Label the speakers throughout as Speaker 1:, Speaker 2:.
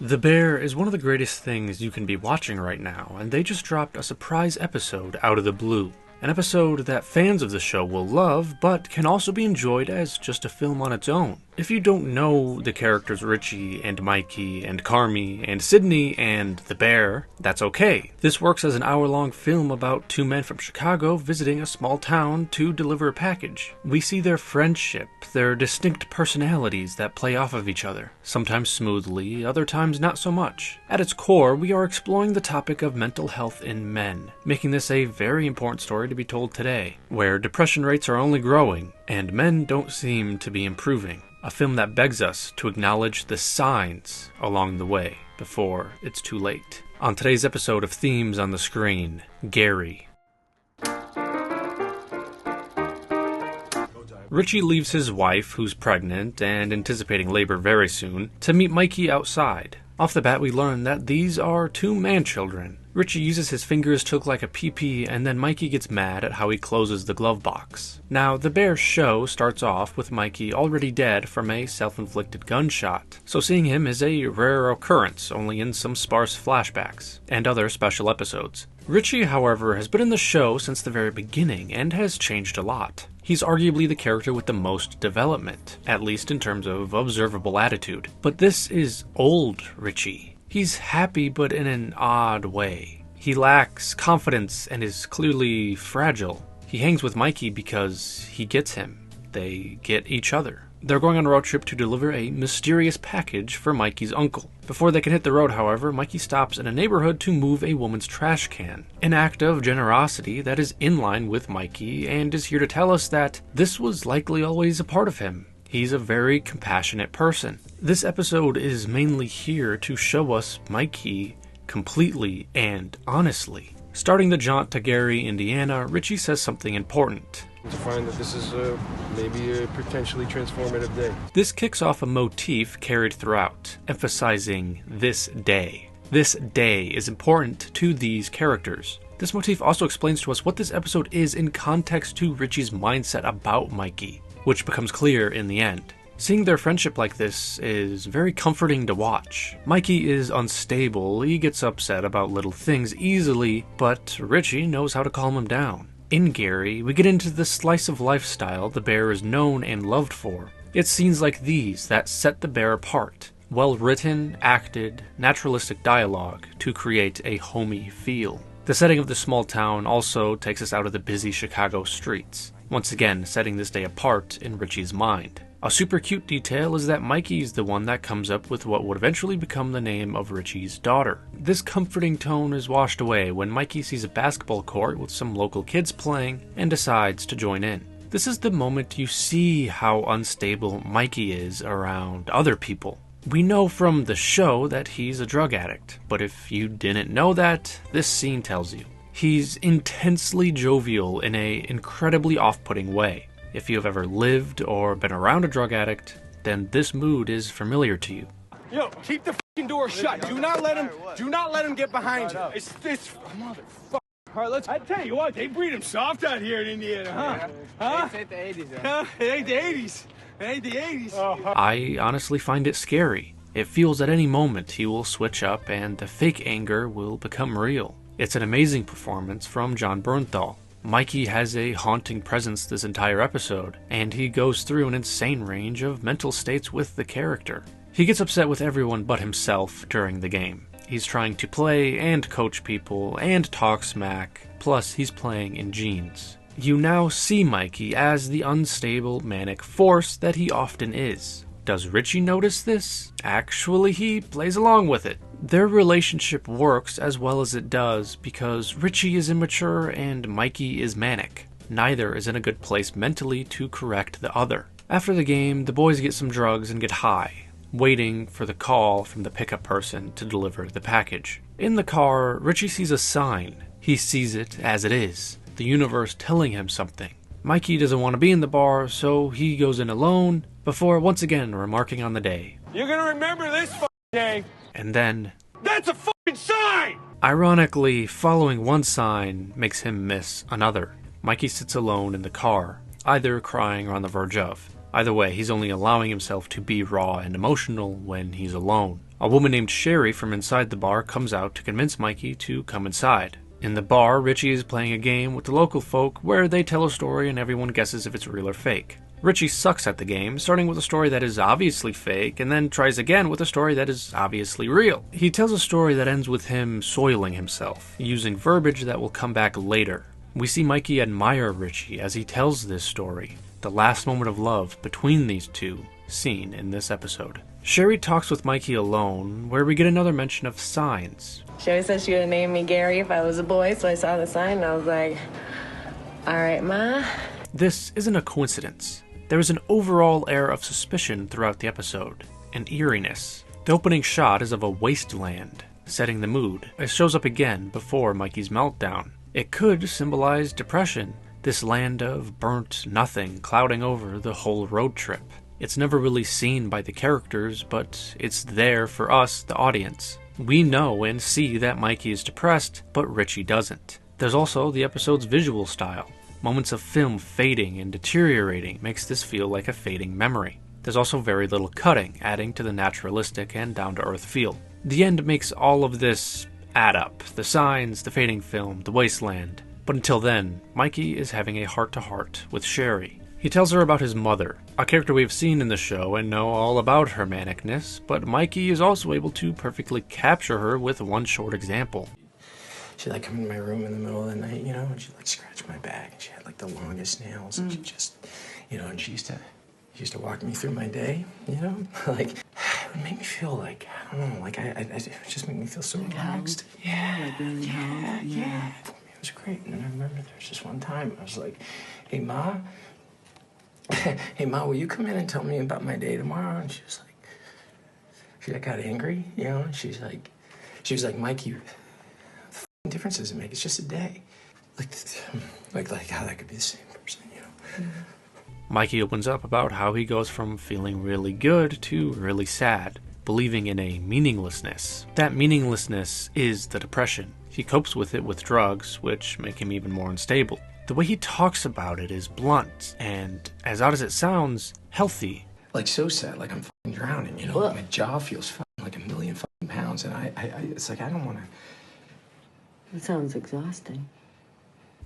Speaker 1: The Bear is one of the greatest things you can be watching right now, and they just dropped a surprise episode out of the blue. An episode that fans of the show will love, but can also be enjoyed as just a film on its own. If you don't know the characters Richie and Mikey and Carmi and Sydney and the Bear, that's okay. This works as an hour-long film about two men from Chicago visiting a small town to deliver a package. We see their friendship, their distinct personalities that play off of each other, sometimes smoothly, other times not so much. At its core, we are exploring the topic of mental health in men, making this a very important story to be told today, where depression rates are only growing and men don't seem to be improving. A film that begs us to acknowledge the signs along the way before it's too late. On today's episode of Themes on the Screen, Gary. Richie leaves his wife, who's pregnant and anticipating labor very soon, to meet Mikey outside. Off the bat, we learn that these are two man-children. Richie uses his fingers to look like a pee-pee, and then Mikey gets mad at how he closes the glove box. Now, the Bear show starts off with Mikey already dead from a self-inflicted gunshot, so seeing him is a rare occurrence, only in some sparse flashbacks, and other special episodes. Richie, however, has been in the show since the very beginning, and has changed a lot. He's arguably the character with the most development, at least in terms of observable attitude. But this is old Richie. He's happy, but in an odd way. He lacks confidence and is clearly fragile. He hangs with Mikey because he gets him. They get each other. They're going on a road trip to deliver a mysterious package for Mikey's uncle. Before they can hit the road, however, Mikey stops in a neighborhood to move a woman's trash can. An act of generosity that is in line with Mikey and is here to tell us that this was likely always a part of him. He's a very compassionate person. This episode is mainly here to show us Mikey completely and honestly. Starting the jaunt to Gary, Indiana, Richie says something important.
Speaker 2: To find that this is maybe a potentially transformative day.
Speaker 1: This kicks off a motif carried throughout, emphasizing this day. This day is important to these characters. This motif also explains to us what this episode is in context to Richie's mindset about Mikey, which becomes clear in the end. Seeing their friendship like this is very comforting to watch. Mikey is unstable, he gets upset about little things easily, but Richie knows how to calm him down. In Gary, we get into the slice of lifestyle the Bear is known and loved for. It's scenes like these that set the Bear apart. Well-written, acted, naturalistic dialogue to create a homey feel. The setting of the small town also takes us out of the busy Chicago streets, once again setting this day apart in Richie's mind. A super cute detail is that Mikey's the one that comes up with what would eventually become the name of Richie's daughter. This comforting tone is washed away when Mikey sees a basketball court with some local kids playing and decides to join in. This is the moment you see how unstable Mikey is around other people. We know from the show that he's a drug addict, but if you didn't know that, this scene tells you. He's intensely jovial in an incredibly off-putting way. If you have ever lived or been around a drug addict, then this mood is familiar to you.
Speaker 3: Yo, keep the f***ing door shut. Do not let him get behind you. It's this motherfucker. All right, I tell you what, they breed him soft out here in Indiana, huh? Huh? It's the 80s, huh? It ain't the 80s. It ain't the 80s.
Speaker 1: I honestly find it scary. It feels at any moment he will switch up and the fake anger will become real. It's an amazing performance from Jon Bernthal. Mikey has a haunting presence this entire episode, and he goes through an insane range of mental states with the character. He gets upset with everyone but himself during the game. He's trying to play and coach people and talk smack, plus he's playing in jeans. You now see Mikey as the unstable, manic force that he often is. Does Richie notice this? Actually, he plays along with it. Their relationship works as well as it does because Richie is immature and Mikey is manic. Neither is in a good place mentally to correct the other. After the game, the boys get some drugs and get high, waiting for the call from the pickup person to deliver the package. In the car, Richie sees a sign. He sees it as it is, the universe telling him something. Mikey doesn't want to be in the bar, so he goes in alone, before once again remarking on the day.
Speaker 3: You're gonna remember this day.
Speaker 1: And then,
Speaker 3: that's a fucking sign!
Speaker 1: Ironically, following one sign makes him miss another. Mikey sits alone in the car, either crying or on the verge of. Either way, he's only allowing himself to be raw and emotional when he's alone. A woman named Sherry from inside the bar comes out to convince Mikey to come inside. In the bar, Richie is playing a game with the local folk where they tell a story and everyone guesses if it's real or fake. Richie sucks at the game, starting with a story that is obviously fake, and then tries again with a story that is obviously real. He tells a story that ends with him soiling himself, using verbiage that will come back later. We see Mikey admire Richie as he tells this story, the last moment of love between these two, seen in this episode. Sherry talks with Mikey alone, where we get another mention of signs.
Speaker 4: Sherry said she would name me Gary if I was a boy, so I saw the sign and I was like, all right, Ma.
Speaker 1: This isn't a coincidence. There is an overall air of suspicion throughout the episode, an eeriness. The opening shot is of a wasteland, setting the mood. It shows up again before Mikey's meltdown. It could symbolize depression, this land of burnt nothing clouding over the whole road trip. It's never really seen by the characters, but it's there for us, the audience. We know and see that Mikey is depressed, but Richie doesn't. There's also the episode's visual style. Moments of film fading and deteriorating makes this feel like a fading memory. There's also very little cutting, adding to the naturalistic and down-to-earth feel. The end makes all of this add up. The signs, the fading film, the wasteland. But until then, Mikey is having a heart-to-heart with Sherry. He tells her about his mother, a character we've seen in the show and know all about her manicness, but Mikey is also able to perfectly capture her with one short example.
Speaker 5: She'd like come in my room in the middle of the night, you know, and she'd like scratch my back, and she had like the longest nails, and she just, you know, and she used to walk me through my day, you know, like it would make me feel like, I don't know, like it would just make me feel so relaxed. Yeah, yeah. It was great. And I remember there was just one time I was like, hey Ma, will you come in and tell me about my day tomorrow? And she got angry, you know, and she was like, Mikey, difference does it make? It's just a day. Like how that could be the same person, you know?
Speaker 1: Mikey opens up about how he goes from feeling really good to really sad, believing in a meaninglessness. That meaninglessness is the depression. He copes with it with drugs, which make him even more unstable. The way he talks about it is blunt, and, as odd as it sounds, healthy.
Speaker 5: Like so sad, like I'm fucking drowning, you know? What? My jaw feels fucking like 1,000,000 fucking pounds, and I it's like I don't want to...
Speaker 4: It sounds exhausting.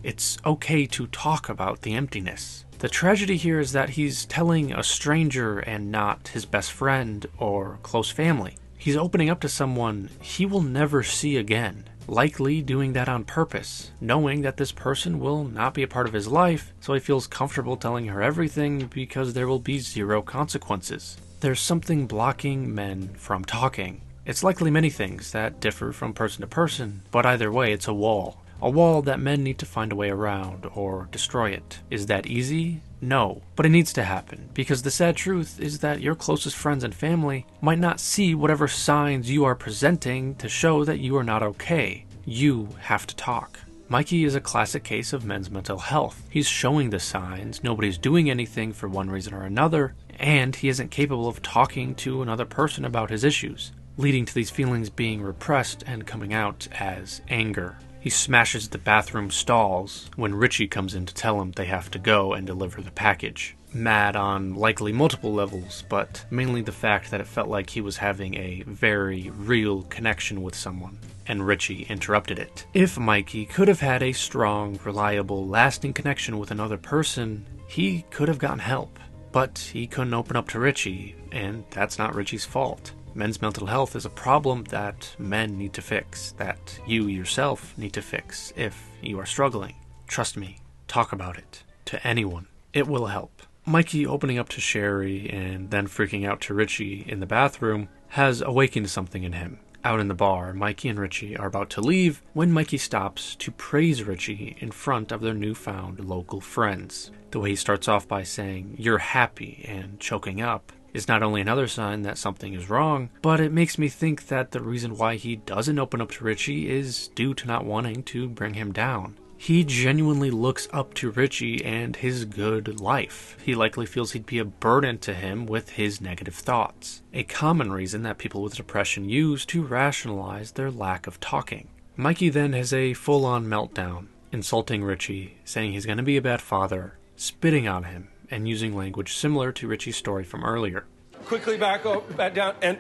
Speaker 1: It's okay to talk about the emptiness. The tragedy here is that he's telling a stranger and not his best friend or close family. He's opening up to someone he will never see again, likely doing that on purpose, knowing that this person will not be a part of his life, so he feels comfortable telling her everything because there will be zero consequences. There's something blocking men from talking. It's likely many things that differ from person to person, but either way it's a wall. A wall that men need to find a way around or destroy it. Is that easy? No, but it needs to happen, because the sad truth is that your closest friends and family might not see whatever signs you are presenting to show that you are not okay. You have to talk. Mikey is a classic case of men's mental health. He's showing the signs, nobody's doing anything for one reason or another, and he isn't capable of talking to another person about his issues, leading to these feelings being repressed and coming out as anger. He smashes the bathroom stalls when Richie comes in to tell him they have to go and deliver the package. Mad on likely multiple levels, but mainly the fact that it felt like he was having a very real connection with someone, and Richie interrupted it. If Mikey could have had a strong, reliable, lasting connection with another person, he could have gotten help. But he couldn't open up to Richie, and that's not Richie's fault. Men's mental health is a problem that men need to fix, that you yourself need to fix if you are struggling. Trust me, talk about it to anyone. It will help. Mikey opening up to Sherry and then freaking out to Richie in the bathroom has awakened something in him. Out in the bar, Mikey and Richie are about to leave when Mikey stops to praise Richie in front of their newfound local friends. The way he starts off by saying, "You're happy," and choking up is not only another sign that something is wrong, but it makes me think that the reason why he doesn't open up to Richie is due to not wanting to bring him down. He genuinely looks up to Richie and his good life. He likely feels he'd be a burden to him with his negative thoughts, a common reason that people with depression use to rationalize their lack of talking. Mikey then has a full-on meltdown, insulting Richie, saying he's going to be a bad father, spitting on him, and using language similar to Richie's story from earlier.
Speaker 3: Quickly back up, back down, and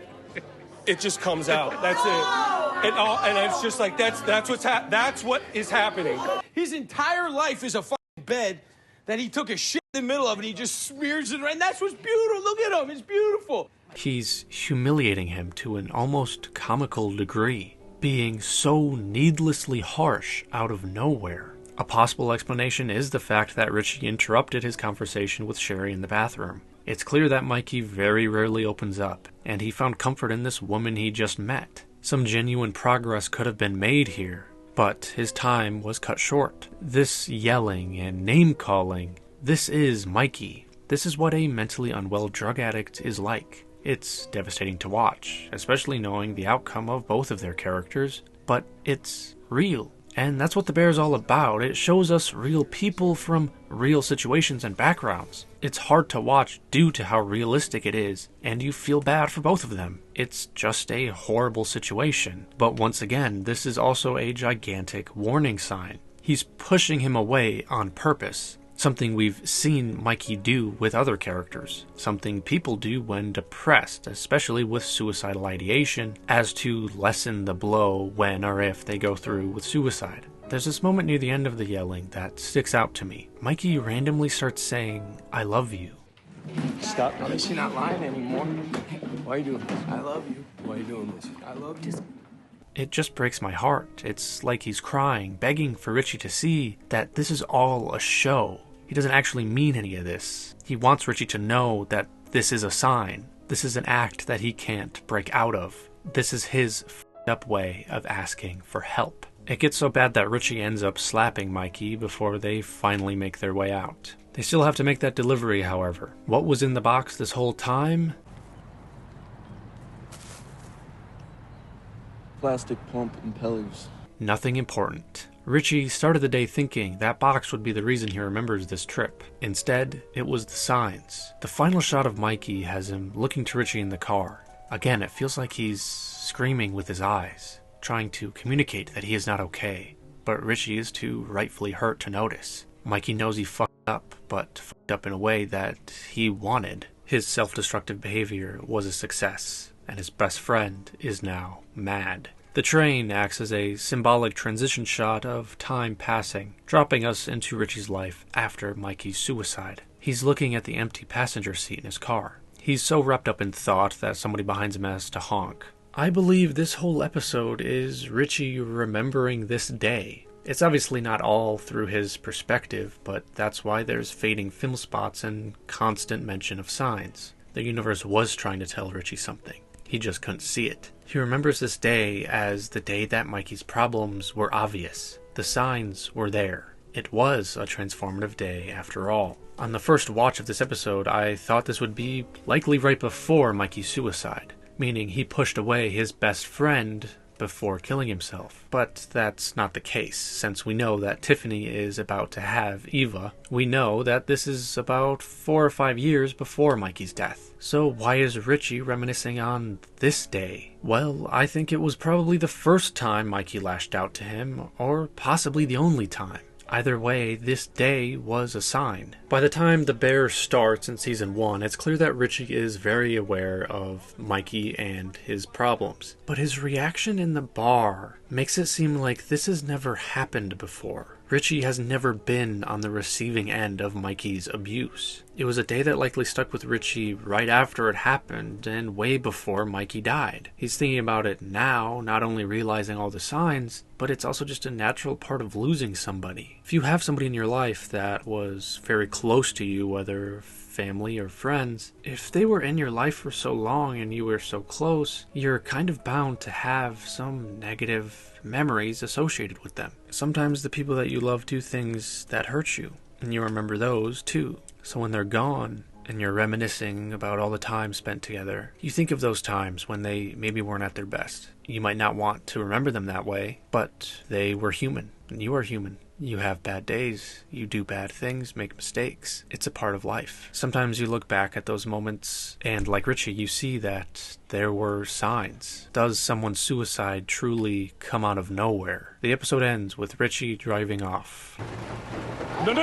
Speaker 3: it just comes out. That's it. And it's just like that's what is happening. His entire life is a fucking bed that he took a shit in the middle of, and he just smears it around. And that's what's beautiful. Look at him. It's beautiful.
Speaker 1: He's humiliating him to an almost comical degree, being so needlessly harsh out of nowhere. A possible explanation is the fact that Richie interrupted his conversation with Sherry in the bathroom. It's clear that Mikey very rarely opens up, and he found comfort in this woman he just met. Some genuine progress could have been made here, but his time was cut short. This yelling and name-calling, this is Mikey. This is what a mentally unwell drug addict is like. It's devastating to watch, especially knowing the outcome of both of their characters, but it's real. And that's what The Bear is all about. It shows us real people from real situations and backgrounds. It's hard to watch due to how realistic it is, and you feel bad for both of them. It's just a horrible situation. But once again, this is also a gigantic warning sign. He's pushing him away on purpose. Something we've seen Mikey do with other characters. Something people do when depressed, especially with suicidal ideation, as to lessen the blow when or if they go through with suicide. There's this moment near the end of the yelling that sticks out to me. Mikey randomly starts saying, "I love you."
Speaker 2: Stop. At least you're not lying anymore. Why are you doing this? I love you. Why are you doing this? I love you.
Speaker 1: It just breaks my heart. It's like he's crying, begging for Richie to see that this is all a show. He doesn't actually mean any of this. He wants Richie to know that this is a sign. This is an act that he can't break out of. This is his f***ed up way of asking for help. It gets so bad that Richie ends up slapping Mikey before they finally make their way out. They still have to make that delivery, however. What was in the box this whole time?
Speaker 6: Plastic pump impellers.
Speaker 1: Nothing important. Richie started the day thinking that box would be the reason he remembers this trip. Instead, it was the signs. The final shot of Mikey has him looking to Richie in the car. Again, it feels like he's screaming with his eyes, trying to communicate that he is not okay. But Richie is too rightfully hurt to notice. Mikey knows he fucked up, but fucked up in a way that he wanted. His self-destructive behavior was a success, and his best friend is now mad. The train acts as a symbolic transition shot of time passing, dropping us into Richie's life after Mikey's suicide. He's looking at the empty passenger seat in his car. He's so wrapped up in thought that somebody behind him has to honk. I believe this whole episode is Richie remembering this day. It's obviously not all through his perspective, but that's why there's fading film spots and constant mention of signs. The universe was trying to tell Richie something. He just couldn't see it. He remembers this day as the day that Mikey's problems were obvious. The signs were there. It was a transformative day after all. On the first watch of this episode, I thought this would be likely right before Mikey's suicide, meaning he pushed away his best friend before killing himself. But that's not the case, since we know that Tiffany is about to have Eva. We know that this is about 4 or 5 years before Mikey's death. So why is Richie reminiscing on this day? Well, I think it was probably the first time Mikey lashed out to him, or possibly the only time. Either way, this day was a sign. By the time The Bear starts in Season 1, it's clear that Richie is very aware of Mikey and his problems. But his reaction in the bar makes it seem like this has never happened before. Richie has never been on the receiving end of Mikey's abuse. It was a day that likely stuck with Richie right after it happened and way before Mikey died. He's thinking about it now, not only realizing all the signs, but it's also just a natural part of losing somebody. If you have somebody in your life that was very close to you, whether family or friends, if they were in your life for so long and you were so close, you're kind of bound to have some negative memories associated with them. Sometimes the people that you love do things that hurt you, and you remember those too. So when they're gone, and you're reminiscing about all the time spent together, you think of those times when they maybe weren't at their best. You might not want to remember them that way, but they were human, and you are human. You have bad days, you do bad things, make mistakes. It's a part of life. Sometimes you look back at those moments, and like Richie, you see that there were signs. Does someone's suicide truly come out of nowhere? The episode ends with Richie driving off.
Speaker 3: No!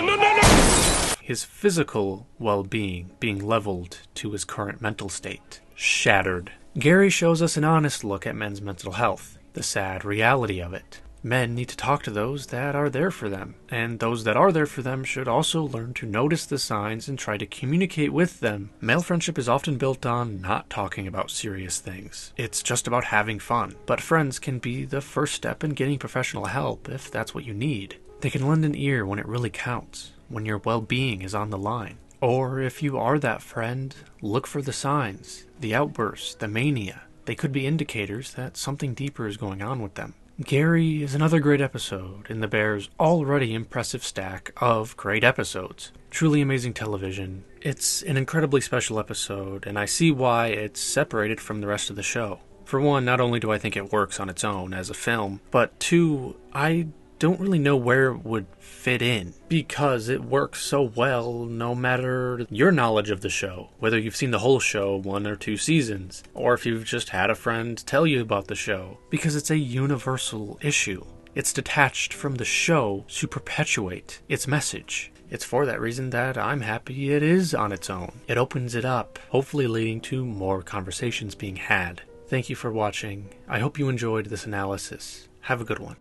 Speaker 1: his physical well-being being leveled to his current mental state. Shattered. Gary shows us an honest look at men's mental health, the sad reality of it. Men need to talk to those that are there for them, and those that are there for them should also learn to notice the signs and try to communicate with them. Male friendship is often built on not talking about serious things. It's just about having fun, but friends can be the first step in getting professional help if that's what you need. They can lend an ear when it really counts, when your well-being is on the line. Or if you are that friend, look for the signs, the outbursts, the mania. They could be indicators that something deeper is going on with them. Gary is another great episode in the Bears' already impressive stack of great episodes. Truly amazing television. It's an incredibly special episode, and I see why it's separated from the rest of the show. For one, not only do I think it works on its own as a film, but two, I don't really know where it would fit in, because it works so well no matter your knowledge of the show, whether you've seen the whole show 1 or 2 seasons, or if you've just had a friend tell you about the show, because it's a universal issue. It's detached from the show to perpetuate its message. It's for that reason that I'm happy it is on its own. It opens it up, hopefully leading to more conversations being had. Thank you for watching. I hope you enjoyed this analysis. Have a good one.